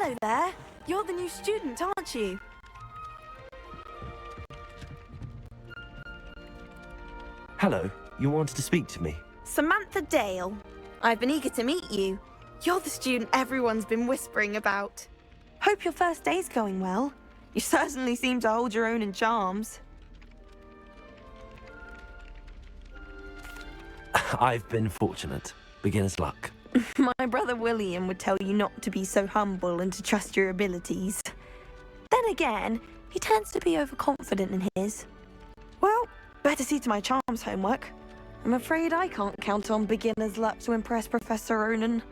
Hello there. You're the new student, aren't you? Hello, you wanted to speak to me? Samantha Dale. I've been eager to meet you. You're the student everyone's been whispering about. Hope your first day's going well. You certainly seem to hold your own in charms. I've been fortunate. Beginner's luck. My brother William would tell you not to be so humble and to trust your abilities. Then again, he tends to be overconfident in his. Well, better see to my charms homework. I'm afraid I can't count on beginner's luck to impress Professor Onan.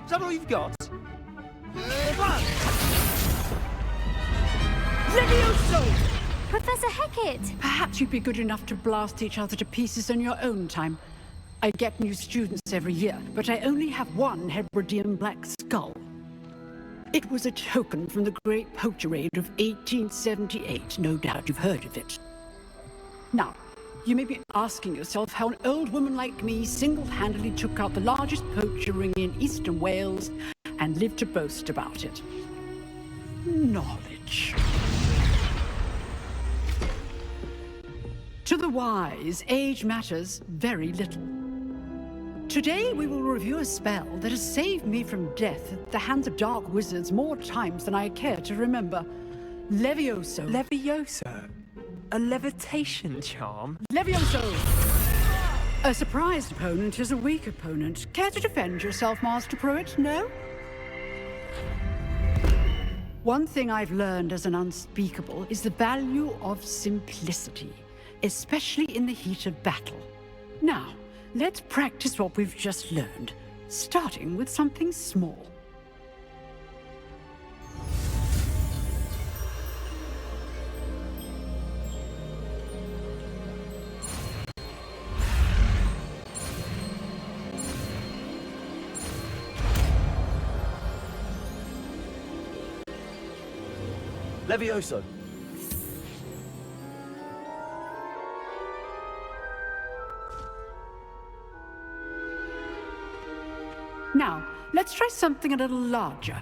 Is that all you've got? Levioso! Professor Hecat! Perhaps you'd be good enough to blast each other to pieces in your own time. I get new students every year, but I only have one Hebridean black skull. It was a token from the Great Poacher Raid of 1878. No doubt you've heard of it. Now, you may be asking yourself how an old woman like me single-handedly took out the largest poacher ring in eastern Wales and lived to boast about it. Knowledge. To the wise, age matters very little. Today we will review a spell that has saved me from death at the hands of dark wizards more times than I care to remember. Levioso. Levioso? A levitation charm? Levioso! A surprised opponent is a weak opponent. Care to defend yourself, Master Pruitt? No? One thing I've learned as an unspeakable is the value of simplicity, especially in the heat of battle. Now, let's practice what we've just learned, starting with something small. Levioso. Now, let's try something a little larger.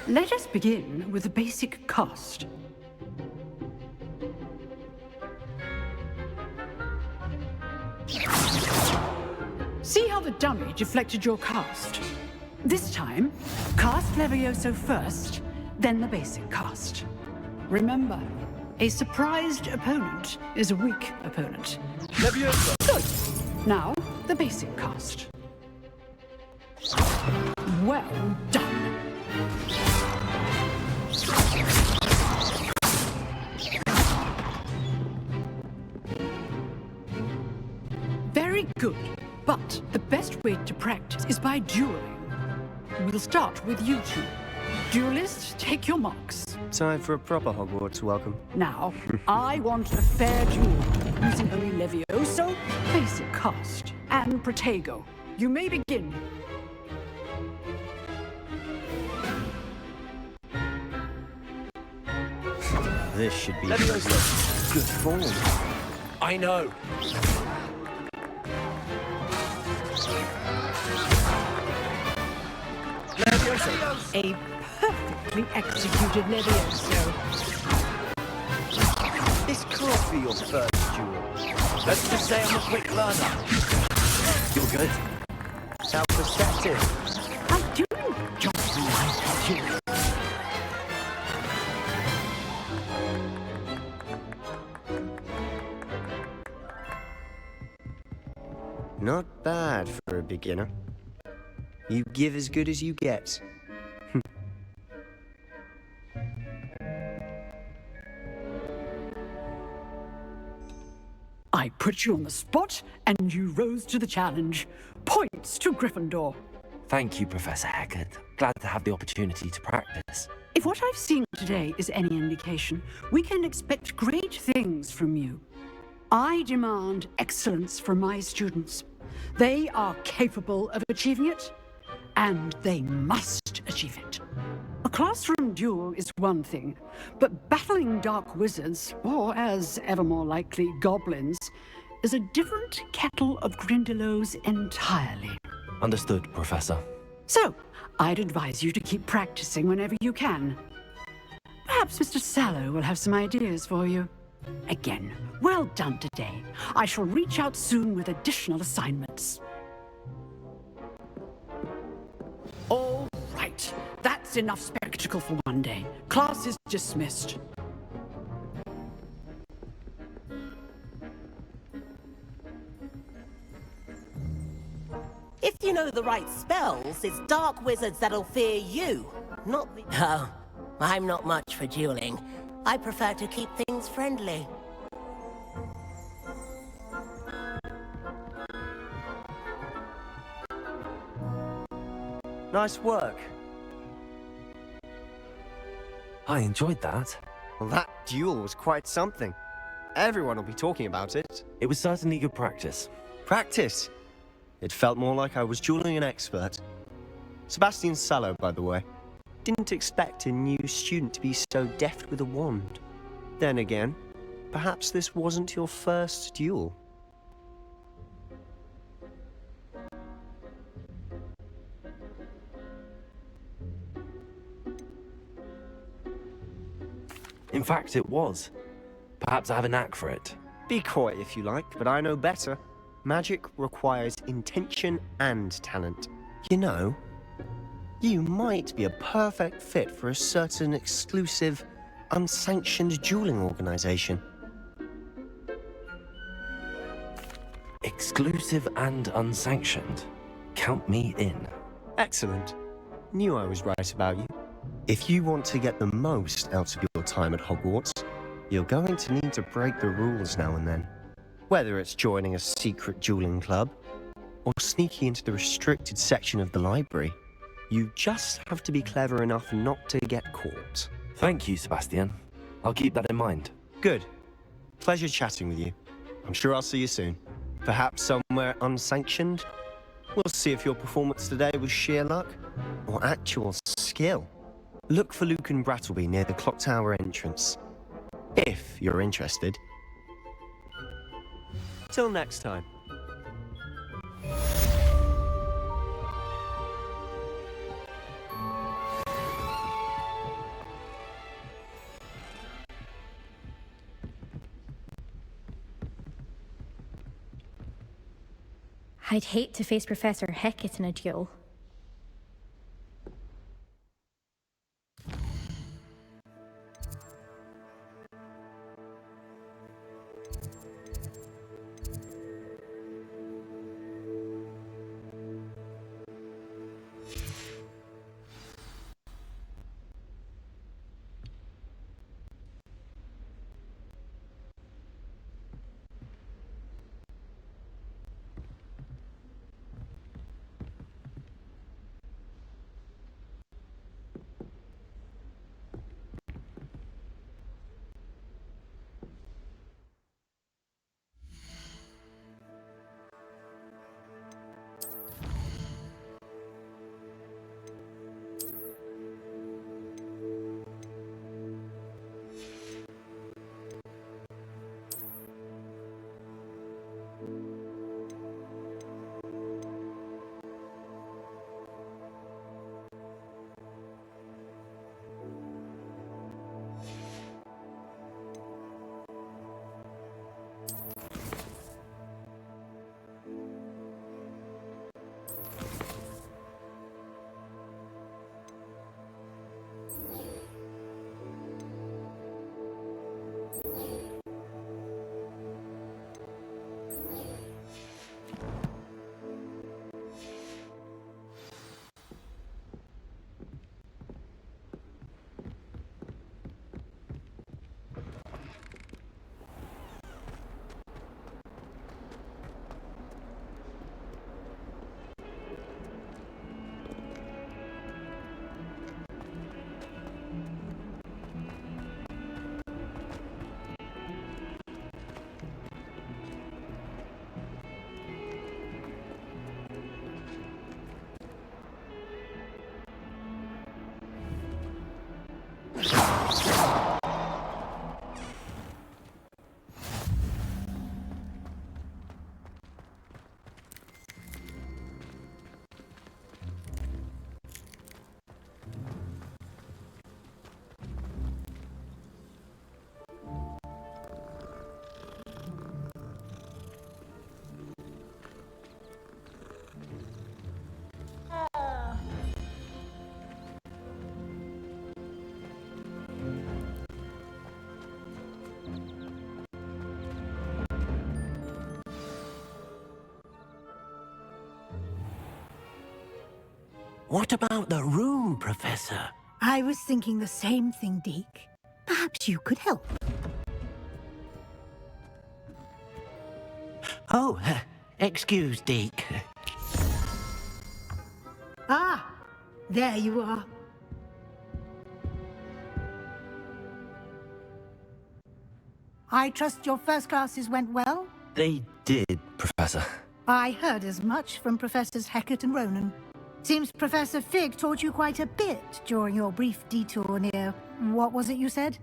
Let us begin with the basic cast. See how the dummy deflected your cast? This time, cast Levioso first, then the basic cast. Remember, a surprised opponent is a weak opponent. Levioso. Good. Now, the basic cast. Well done. good. But the best way to practice is by dueling. We'll start with you two. Duelists, take your marks. Time for a proper Hogwarts welcome. Now, I want a fair duel, using only Levioso, basic cast, and Protego. You may begin. This should be Levioso. good form. I know. Levioso. A perfectly executed Levioso. This can't be your first duel. Let's just say I'm a quick learner. You're good. How perceptive. I do just like you. Not bad for a beginner. You give as good as you get. I put you on the spot, and you rose to the challenge. Points to Gryffindor. Thank you, Professor Hagrid. Glad to have the opportunity to practice. If what I've seen today is any indication, we can expect great things from you. I demand excellence from my students. They are capable of achieving it, and they must achieve it. A classroom duel is one thing, but battling dark wizards, or as ever more likely, goblins, is a different kettle of Grindylows entirely. Understood, Professor. So, I'd advise you to keep practicing whenever you can. Perhaps Mr. Sallow will have some ideas for you. Again, well done today. I shall reach out soon with additional assignments. All right, that's enough spectacle for one day. Class is dismissed. If you know the right spells, it's dark wizards that'll fear you, not the... Oh, I'm not much for dueling. I prefer to keep things friendly. Nice work. I enjoyed that. Well, that duel was quite something. Everyone will be talking about it. It was certainly good practice. Practice. It felt more like I was dueling an expert. Sebastian Sallow, by the way. Didn't expect a new student to be so deft with a wand. Then again, perhaps this wasn't your first duel. In fact, it was. Perhaps I have a knack for it. Be coy if you like, but I know better. Magic requires intention and talent. You know, you might be a perfect fit for a certain exclusive, unsanctioned dueling organization. Exclusive and unsanctioned. Count me in. Excellent. Knew I was right about you. If you want to get the most out of your time at Hogwarts, you're going to need to break the rules now and then. Whether it's joining a secret dueling club, or sneaking into the restricted section of the library, you just have to be clever enough not to get caught. Thank you, Sebastian. I'll keep that in mind. Good. Pleasure chatting with you. I'm sure I'll see you soon. Perhaps somewhere unsanctioned? We'll see if your performance today was sheer luck or actual skill. Look for Lucan Brattleby near the clock tower entrance, if you're interested. Till next time. I'd hate to face Professor Hecate in a duel. What about the room, Professor? I was thinking the same thing, Deek. Perhaps you could help. Oh, excuse, Deek. Ah, there you are. I trust your first classes went well? They did, Professor. I heard as much from Professors Hecat and Ronan. Seems Professor Fig taught you quite a bit during your brief detour near... what was it you said?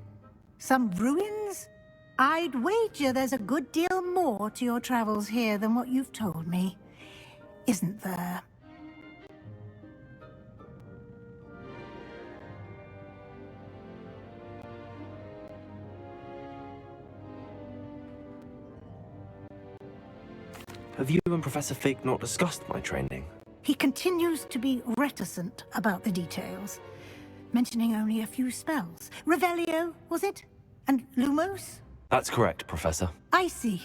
Some ruins? I'd wager there's a good deal more to your travels here than what you've told me. Isn't there? Have you and Professor Fig not discussed my training? He continues to be reticent about the details, mentioning only a few spells. Revelio, was it? And Lumos? That's correct, Professor. I see.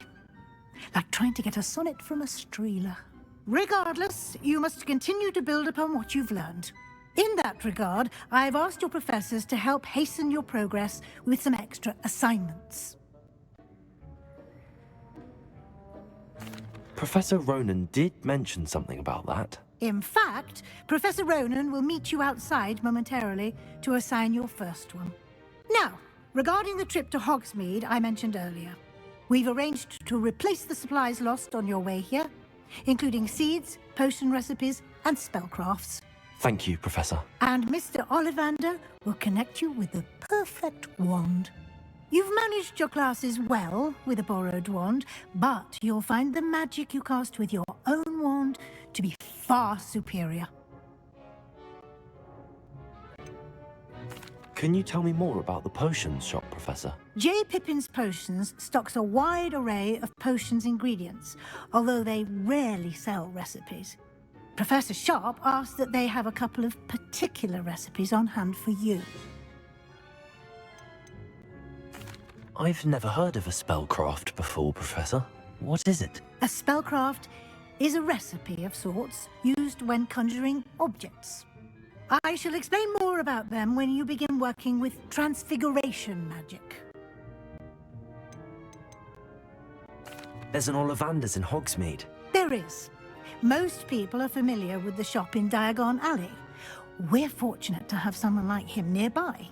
Like trying to get a sonnet from a streeler. Regardless, you must continue to build upon what you've learned. In that regard, I've asked your professors to help hasten your progress with some extra assignments. Professor Ronan did mention something about that. In fact, Professor Ronan will meet you outside momentarily to assign your first one. Now, regarding the trip to Hogsmeade I mentioned earlier, we've arranged to replace the supplies lost on your way here, including seeds, potion recipes, and spellcrafts. Thank you, Professor. And Mr. Ollivander will connect you with the perfect wand. You've managed your classes well with a borrowed wand, but you'll find the magic you cast with your own wand to be far superior. Can you tell me more about the potions shop, Professor? J. Pippin's Potions stocks a wide array of potions ingredients, although they rarely sell recipes. Professor Sharp asked that they have a couple of particular recipes on hand for you. I've never heard of a spellcraft before, Professor. What is it? A spellcraft is a recipe of sorts used when conjuring objects. I shall explain more about them when you begin working with transfiguration magic. There's an Ollivander's in Hogsmeade. There is. Most people are familiar with the shop in Diagon Alley. We're fortunate to have someone like him nearby.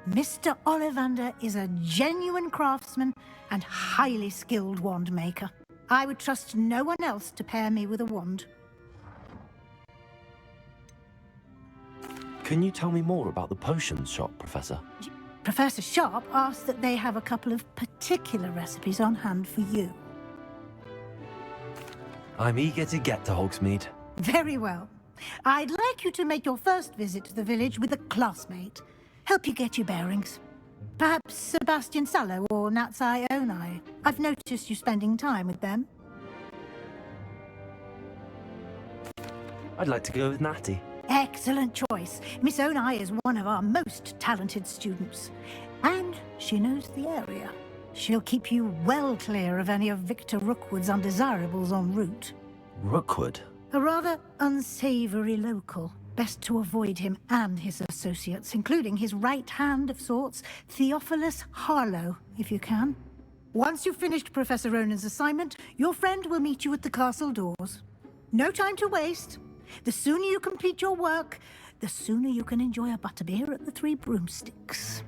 Mr. Ollivander is a genuine craftsman and highly skilled wand maker. I would trust no one else to pair me with a wand. Can you tell me more about the potions shop, Professor? Professor Sharp asked that they have a couple of particular recipes on hand for you. I'm eager to get to Hogsmeade. Very well. I'd like you to make your first visit to the village with a classmate. Help you get your bearings. Perhaps Sebastian Sallow or Natsai Onai. I've noticed you spending time with them. I'd like to go with Natty. Excellent choice. Miss Onai is one of our most talented students. And she knows the area. She'll keep you well clear of any of Victor Rookwood's undesirables en route. Rookwood? A rather unsavory local. Best to avoid him and his associates, including his right hand of sorts, Theophilus Harlow, if you can. Once you've finished Professor Ronan's assignment, your friend will meet you at the castle doors. No time to waste. The sooner you complete your work, the sooner you can enjoy a butterbeer at the Three Broomsticks.